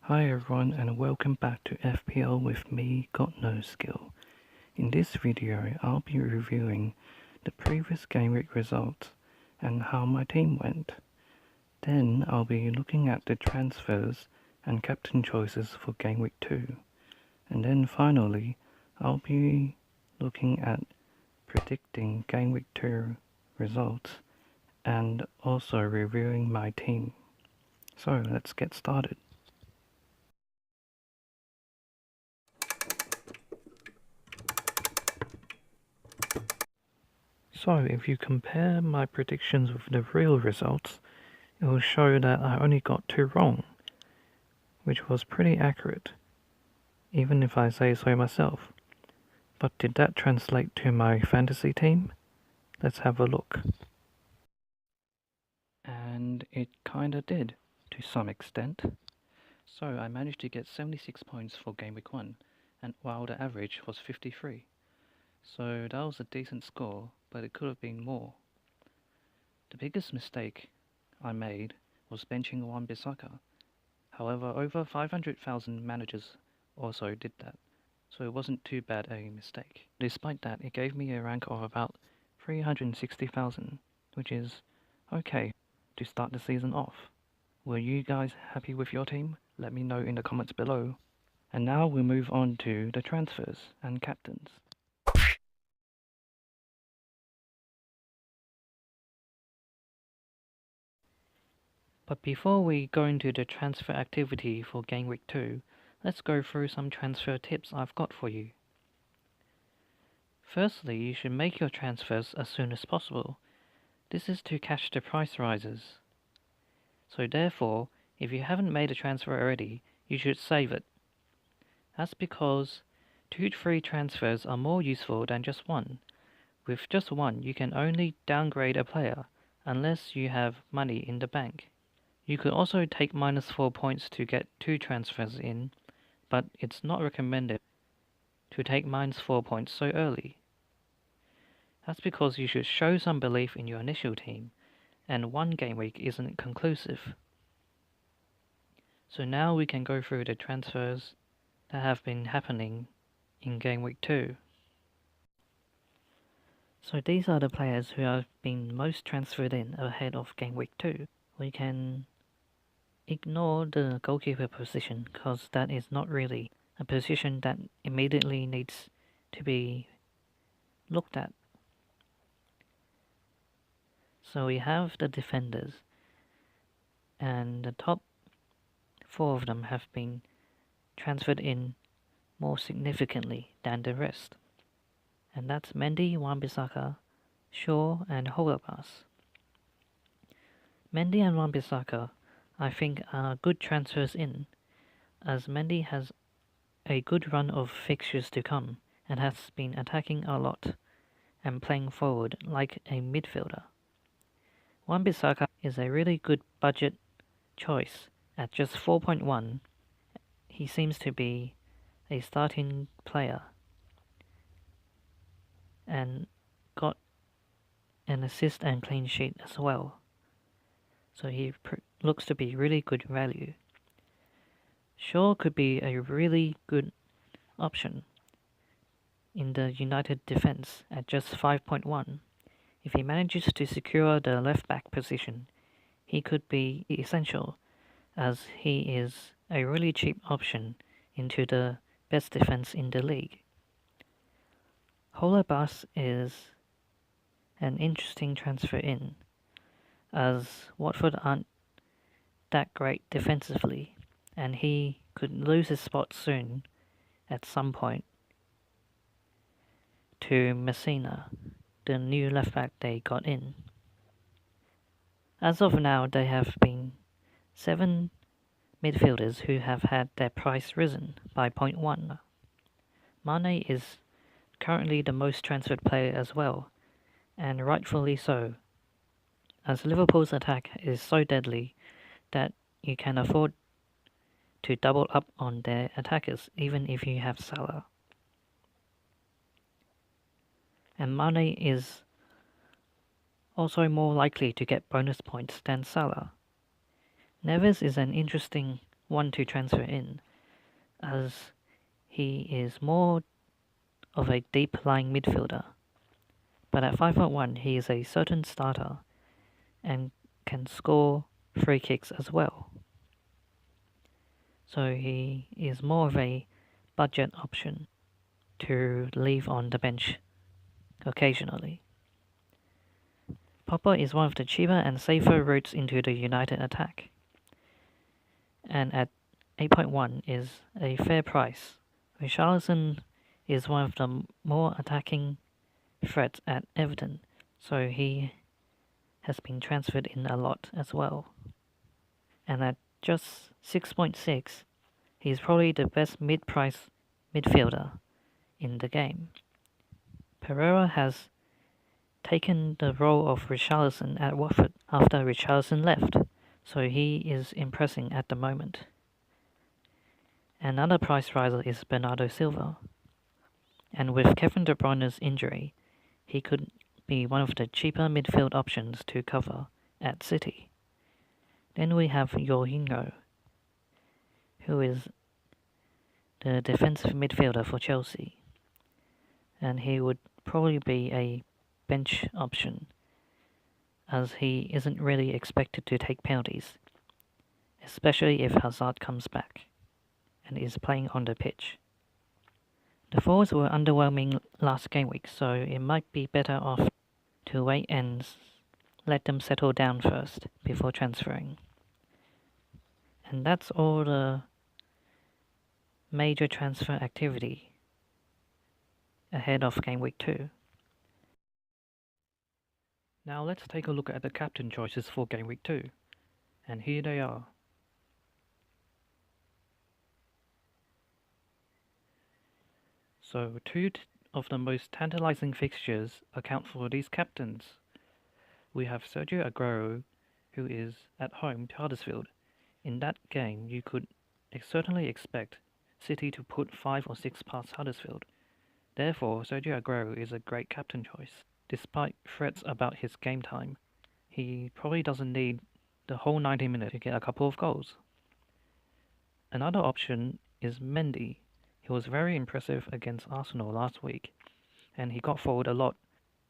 Hi everyone and welcome back to FPL with me, Got No Skill. In this video I'll be reviewing the previous game week results and how my team went. Then I'll be looking at the transfers and captain choices for game week 2. And then finally I'll be looking at predicting game week 2 results and also reviewing my team. So let's get started. So if you compare my predictions with the real results, it will show that I only got 2 wrong, which was pretty accurate, even if I say so myself. But did that translate to my fantasy team? Let's have a look. And it kinda did, to some extent. So I managed to get 76 points for game week 1, and while the average was 53. So that was a decent score, but it could have been more. The biggest mistake I made was benching Wan-Bissaka. However, over 500,000 managers also did that, so it wasn't too bad a mistake. Despite that, it gave me a rank of about 360,000, which is okay to start the season off. Were you guys happy with your team? Let me know in the comments below. And now we'll move on to the transfers and captains. But before we go into the transfer activity for Game Week 2, let's go through some transfer tips I've got for you. Firstly, you should make your transfers as soon as possible. This is to catch the price rises. So therefore, if you haven't made a transfer already, you should save it. That's because 2 to 3 transfers are more useful than just one. With just one, you can only downgrade a player, unless you have money in the bank. You could also take -4 points to get 2 transfers in, but it's not recommended to take -4 points so early. That's because you should show some belief in your initial team, and one game week isn't conclusive. So now we can go through the transfers that have been happening in game week 2. So these are the players who have been most transferred in ahead of game week 2. We can ignore the goalkeeper position because that is not really a position that immediately needs to be looked at. So we have the defenders, and the top 4 of them have been transferred in more significantly than the rest. And that's Mendy, Wan-Bissaka, Shaw and Holebas. Mendy and Wan-Bissaka, I think, are good transfers in, as Mendy has a good run of fixtures to come and has been attacking a lot and playing forward like a midfielder. Wan-Bissaka is a really good budget choice. At just 4.1, he seems to be a starting player and got an assist and clean sheet as well. So he looks to be really good value. Shaw could be a really good option in the United defense at just 5.1. If he manages to secure the left back position, he could be essential, as he is a really cheap option into the best defense in the league. Holebas is an interesting transfer in, as Watford aren't that great defensively, and he could lose his spot soon at some point to Messina, the new left back they got in. As of now, there have been 7 midfielders who have had their price risen by 0.1. Mane is currently the most transferred player as well, and rightfully so, as Liverpool's attack is so deadly that you can afford to double up on their attackers even if you have Salah. And Mane is also more likely to get bonus points than Salah. Neves is an interesting one to transfer in, as he is more of a deep-lying midfielder. But at 5.1, he is a certain starter and can score free kicks as well. So he is more of a budget option to leave on the bench occasionally. Popper is one of the cheaper and safer routes into the United attack, and at 8.1 is a fair price. Richarlison is one of the more attacking threats at Everton, so he has been transferred in a lot as well. And at just 6.6, he's probably the best mid-price midfielder in the game. Pereira has taken the role of Richarlison at Watford after Richarlison left, so he is impressing at the moment. Another price riser is Bernardo Silva, and with Kevin De Bruyne's injury, he could be one of the cheaper midfield options to cover at City. Then we have Jorginho, who is the defensive midfielder for Chelsea, and he would probably be a bench option, as he isn't really expected to take penalties, especially if Hazard comes back and is playing on the pitch. The forwards were underwhelming last game week, so it might be better off to wait and let them settle down first before transferring. And that's all the major transfer activity ahead of game week 2. Now let's take a look at the captain choices for game week 2, and here they are. So two of the most tantalizing fixtures account for these captains. We have Sergio Aguero, who is at home to Huddersfield. In that game, you could certainly expect City to put 5 or 6 past Huddersfield. Therefore, Sergio Aguero is a great captain choice. Despite threats about his game time, he probably doesn't need the whole 90 minutes to get a couple of goals. Another option is Mendy. He was very impressive against Arsenal last week, and he got forward a lot,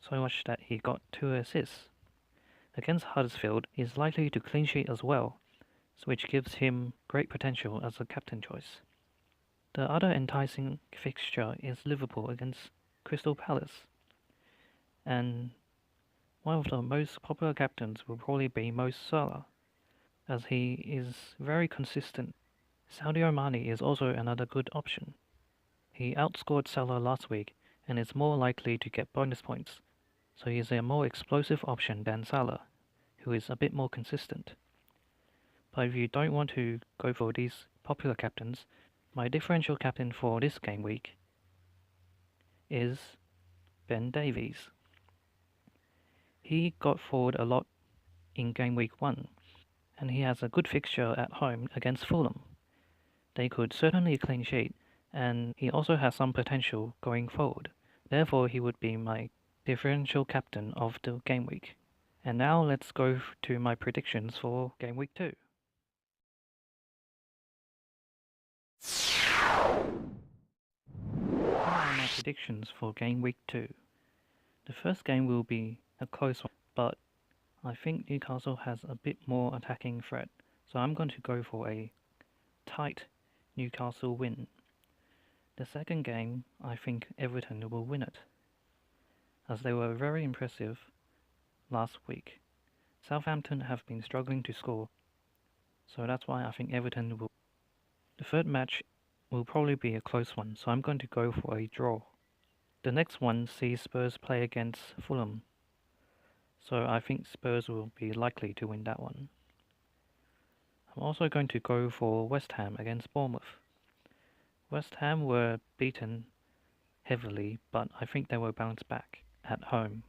so much that he got 2 assists. Against Huddersfield, he is likely to clean sheet as well, which gives him great potential as a captain choice. The other enticing fixture is Liverpool against Crystal Palace, and one of the most popular captains will probably be Mo Salah, as he is very consistent. Sadio Mane is also another good option. He outscored Salah last week and is more likely to get bonus points, so he is a more explosive option than Salah, who is a bit more consistent. But if you don't want to go for these popular captains, my differential captain for this game week is Ben Davies. He got forward a lot in game week 1, and he has a good fixture at home against Fulham. They could certainly clean sheet, and he also has some potential going forward. Therefore, he would be my differential captain of the game week. And now let's go to my predictions for game week 2. Here are my predictions for game week 2. The first game will be a close one, but I think Newcastle has a bit more attacking threat, so I'm going to go for a tight Newcastle win. The second game, I think Everton will win it, as they were very impressive last week. Southampton have been struggling to score, so that's why I think Everton will. The third match will probably be a close one, so I'm going to go for a draw. The next one sees Spurs play against Fulham, so I think Spurs will be likely to win that one. I'm also going to go for West Ham against Bournemouth. West Ham were beaten heavily, but I think they will bounce back at home.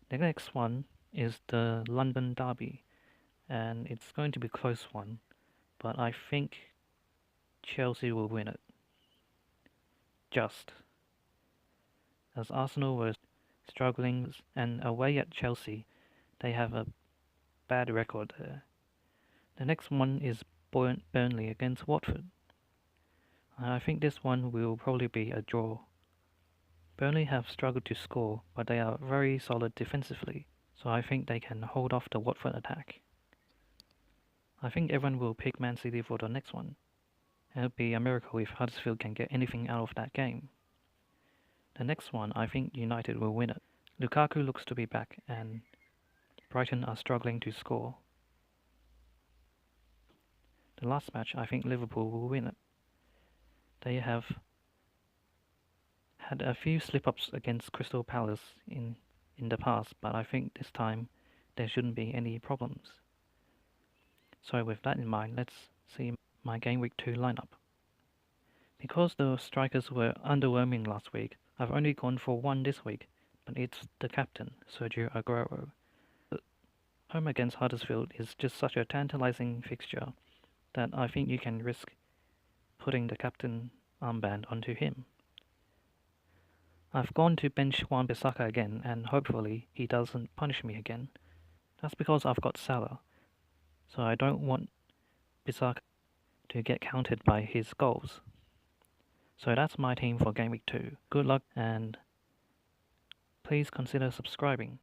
The next one is the London Derby, and it's going to be a close one, but I think Chelsea will win it. Just as Arsenal were struggling, and away at Chelsea, they have a bad record there. The next one is Burnley against Watford. I think this one will probably be a draw. Burnley have struggled to score, but they are very solid defensively, so I think they can hold off the Watford attack. I think everyone will pick Man City for the next one. It would be a miracle if Huddersfield can get anything out of that game. The next one, I think United will win it. Lukaku looks to be back, and Brighton are struggling to score. The last match, I think Liverpool will win it. They have had a few slip-ups against Crystal Palace in the past, but I think this time there shouldn't be any problems. So with that in mind, let's see my Game Week 2 lineup. Because the strikers were underwhelming last week, I've only gone for one this week, but it's the captain, Sergio Aguero. Home against Huddersfield is just such a tantalizing fixture that I think you can risk putting the captain armband onto him. I've gone to bench Wan-Bissaka again, and hopefully he doesn't punish me again. That's because I've got Salah, so I don't want Bissaka to get counted by his goals. So that's my team for Game Week 2. Good luck, and please consider subscribing.